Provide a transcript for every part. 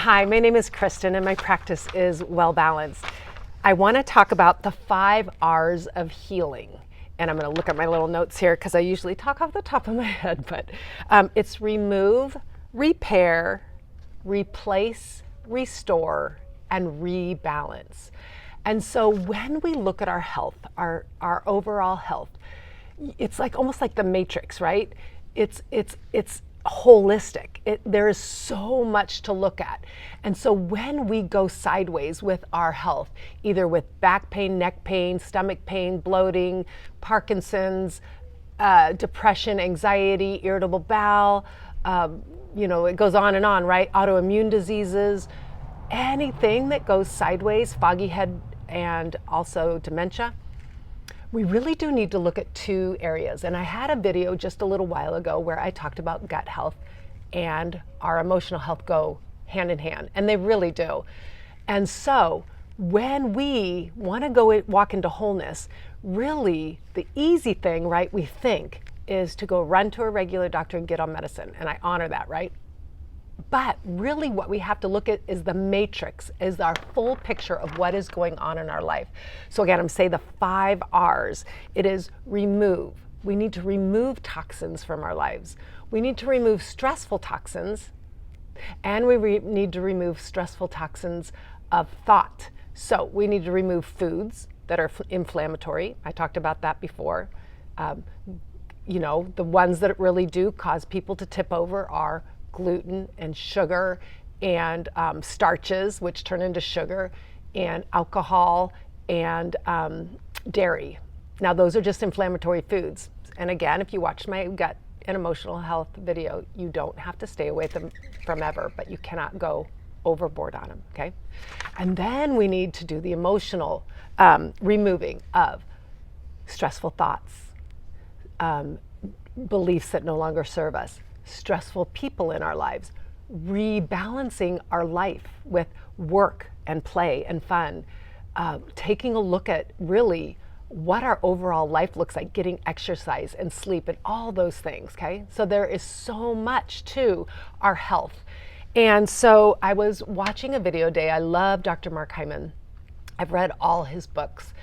Hi, my name is Kristen and my practice is Well Balanced. I want to talk about the 5 R's of healing. And I'm going to look at my little notes here because I usually talk off the top of my head, but it's remove, repair, replace, restore, and rebalance. And so when we look at our health, our overall health, it's like almost like the matrix, right? It's holistic. There is so much to look at. And so when we go sideways with our health, either with back pain, neck pain, stomach pain, bloating, Parkinson's, depression, anxiety, irritable bowel, it goes on, right? Autoimmune diseases, anything that goes sideways, foggy head, and also dementia, we really do need to look at 2 areas. And I had a video just a little while ago where I talked about gut health and our emotional health go hand in hand, and they really do. And so when we want to walk into wholeness, really the easy thing, right, we think is to go run to a regular doctor and get on medicine. And I honor that, right? But really what we have to look at is the matrix, is our full picture of what is going on in our life. So again, I'm saying the 5 R's. It is remove. We need to remove toxins from our lives. We need to remove stressful toxins, and we need to remove stressful toxins of thought. So we need to remove foods that are inflammatory. I talked about that before. The ones that really do cause people to tip over are gluten and sugar and starches, which turn into sugar, and alcohol and dairy. Now, those are just inflammatory foods. And again, if you watch my gut and emotional health video, you don't have to stay away from ever, but you cannot go overboard on them, okay? And then we need to do the emotional removing of stressful thoughts, beliefs that no longer serve us, stressful people in our lives, rebalancing our life with work and play and fun, taking a look at really what our overall life looks like, getting exercise and sleep and all those things, okay? So there is so much to our health. And so I was watching a video today. I love Dr. Mark Hyman. I've read all his books.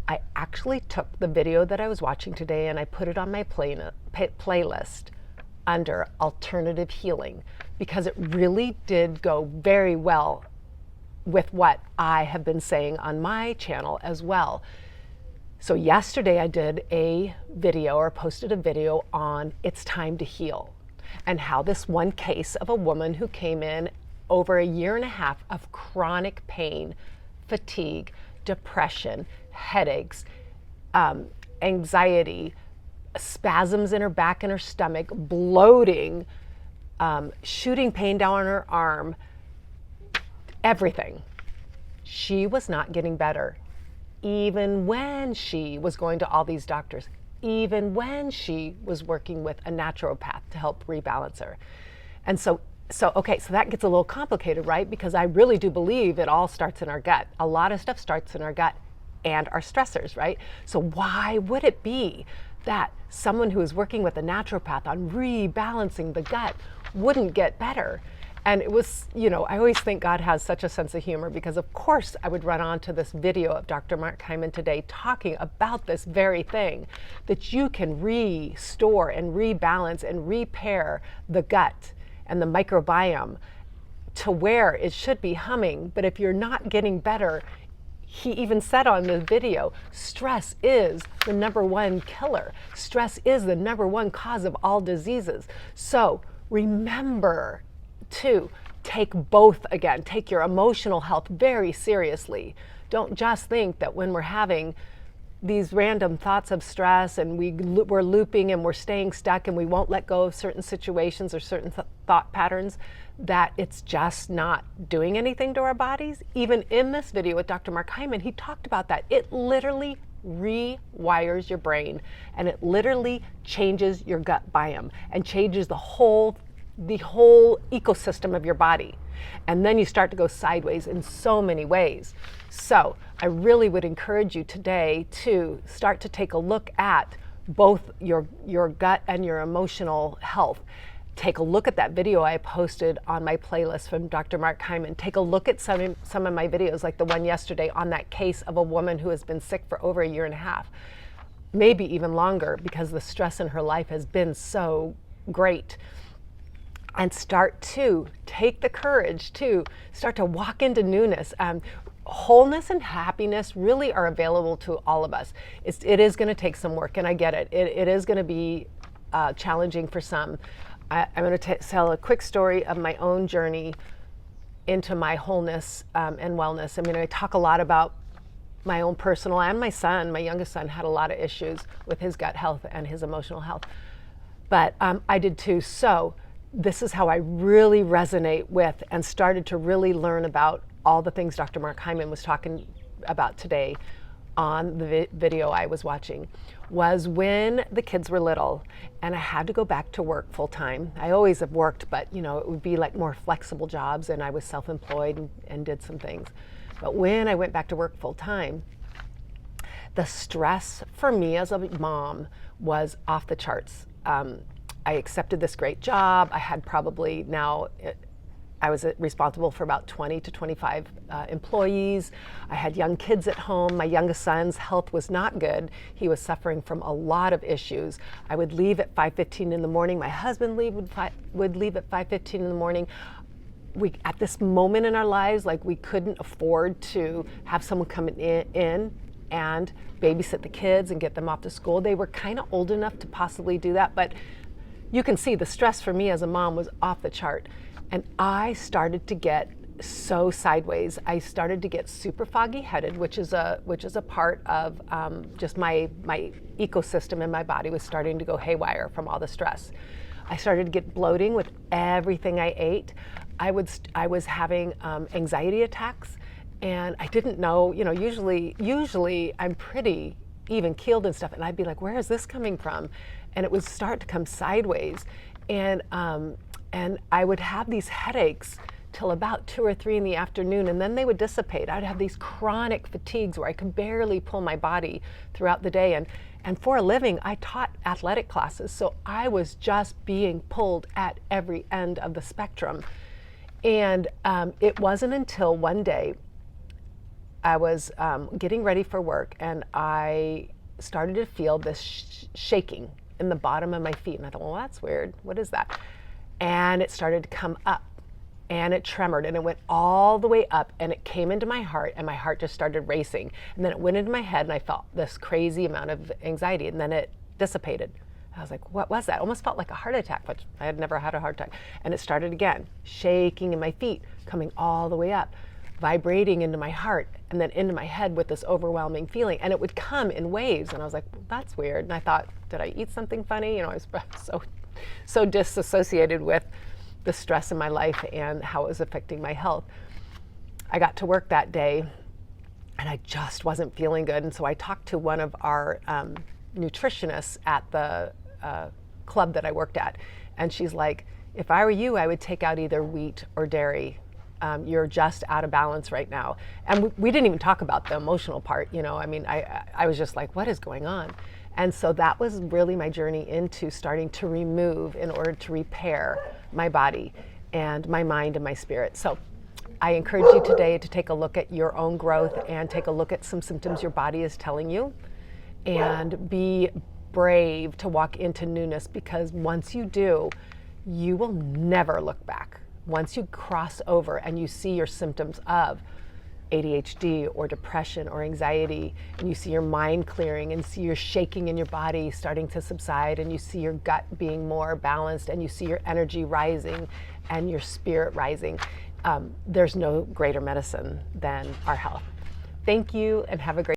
I actually took the video that I was watching today and I put it on my playlist under alternative healing, because it really did go very well with what I have been saying on my channel as well. So yesterday I did a video, or posted a video on It's Time to Heal, and how this one case of a woman who came in over a 1.5 years of chronic pain, fatigue, depression, headaches, anxiety, spasms in her back and her stomach, bloating, shooting pain down her arm, everything. She was not getting better, even when she was going to all these doctors, even when she was working with a naturopath to help rebalance her. And so that gets a little complicated, right? Because I really do believe it all starts in our gut. A lot of stuff starts in our gut and our stressors, right? So why would it be that someone who is working with a naturopath on rebalancing the gut wouldn't get better? And it was, I always think God has such a sense of humor, because of course I would run on to this video of Dr. Mark Hyman today talking about this very thing, that you can restore and rebalance and repair the gut and the microbiome to where it should be humming. But if you're not getting better, he even said on the video, stress is the #1 killer. Stress is the #1 cause of all diseases. So remember to take both again. Take your emotional health very seriously. Don't just think that when we're having these random thoughts of stress and we're looping and we're staying stuck and we won't let go of certain situations or certain thought patterns, that it's just not doing anything to our bodies. Even in this video with Dr. Mark Hyman, he talked about that. It literally rewires your brain, and it literally changes your gut biome and changes the whole ecosystem of your body. And then you start to go sideways in so many ways. So I really would encourage you today to start to take a look at both your gut and your emotional health. take a look at that video I posted on my playlist from Dr. Mark Hyman. Take a look at some of my videos, like the one yesterday on that case of a woman who has been sick for over 1.5 years, maybe even longer, because the stress in her life has been so great. And start to take the courage to start to walk into newness. Wholeness and happiness really are available to all of us. It is going to take some work, and I get it. It is going to be challenging for some. I'm going to tell a quick story of my own journey into my wholeness and wellness. I mean, I talk a lot about my own personal, and my son, my youngest son, had a lot of issues with his gut health and his emotional health. But I did too. So this is how I really resonate with and started to really learn about all the things Dr. Mark Hyman was talking about today on the video I was watching, was when the kids were little and I had to go back to work full time. I always have worked, but you know, it would be like more flexible jobs, and I was self-employed and did some things. But when I went back to work full time, the stress for me as a mom was off the charts. I accepted this great job. I had probably I was responsible for about 20 to 25 employees. I had young kids at home. My youngest son's health was not good. He was suffering from a lot of issues. I would leave at 5:15 in the morning. My husband would leave at 5:15 in the morning. We, at this moment in our lives, like, we couldn't afford to have someone come in and babysit the kids and get them off to school. They were kind of old enough to possibly do that, but you can see the stress for me as a mom was off the chart. And I started to get so sideways. I started to get super foggy headed, which is a part of just my ecosystem in my body was starting to go haywire from all the stress. I started to get bloating with everything I ate. I was having anxiety attacks, and I didn't know, you know, usually I'm pretty even keeled and stuff, and I'd be like, where is this coming from? And it would start to come sideways, and I would have these headaches till about 2 or 3 in the afternoon, and then they would dissipate. I'd have these chronic fatigues where I could barely pull my body throughout the day. And for a living, I taught athletic classes, so I was just being pulled at every end of the spectrum. And it wasn't until one day I was getting ready for work, and I started to feel this shaking in the bottom of my feet. And I thought, well, that's weird. What is that? And it started to come up, and it tremored, and it went all the way up, and it came into my heart, and my heart just started racing. And then it went into my head, and I felt this crazy amount of anxiety, and then it dissipated. I was like, what was that? Almost felt like a heart attack, which I had never had a heart attack. And it started again, shaking in my feet, coming all the way up, vibrating into my heart, and then into my head with this overwhelming feeling. And it would come in waves, and I was like, well, that's weird. And I thought, did I eat something funny? You know, I was so disassociated with the stress in my life and how it was affecting my health. I got to work that day, and I just wasn't feeling good. And so I talked to one of our nutritionists at the club that I worked at, and she's like, if I were you, I would take out either wheat or dairy. You're just out of balance right now. And we didn't even talk about the emotional part, you know. I mean, I was just like, what is going on? And so that was really my journey into starting to remove in order to repair my body and my mind and my spirit. So I encourage you today to take a look at your own growth and take a look at some symptoms your body is telling you, and be brave to walk into newness, because once you do, you will never look back. Once you cross over and you see your symptoms of ADHD or depression or anxiety, and you see your mind clearing, and see your shaking in your body starting to subside, and you see your gut being more balanced, and you see your energy rising and your spirit rising, there's no greater medicine than our health. Thank you, and have a great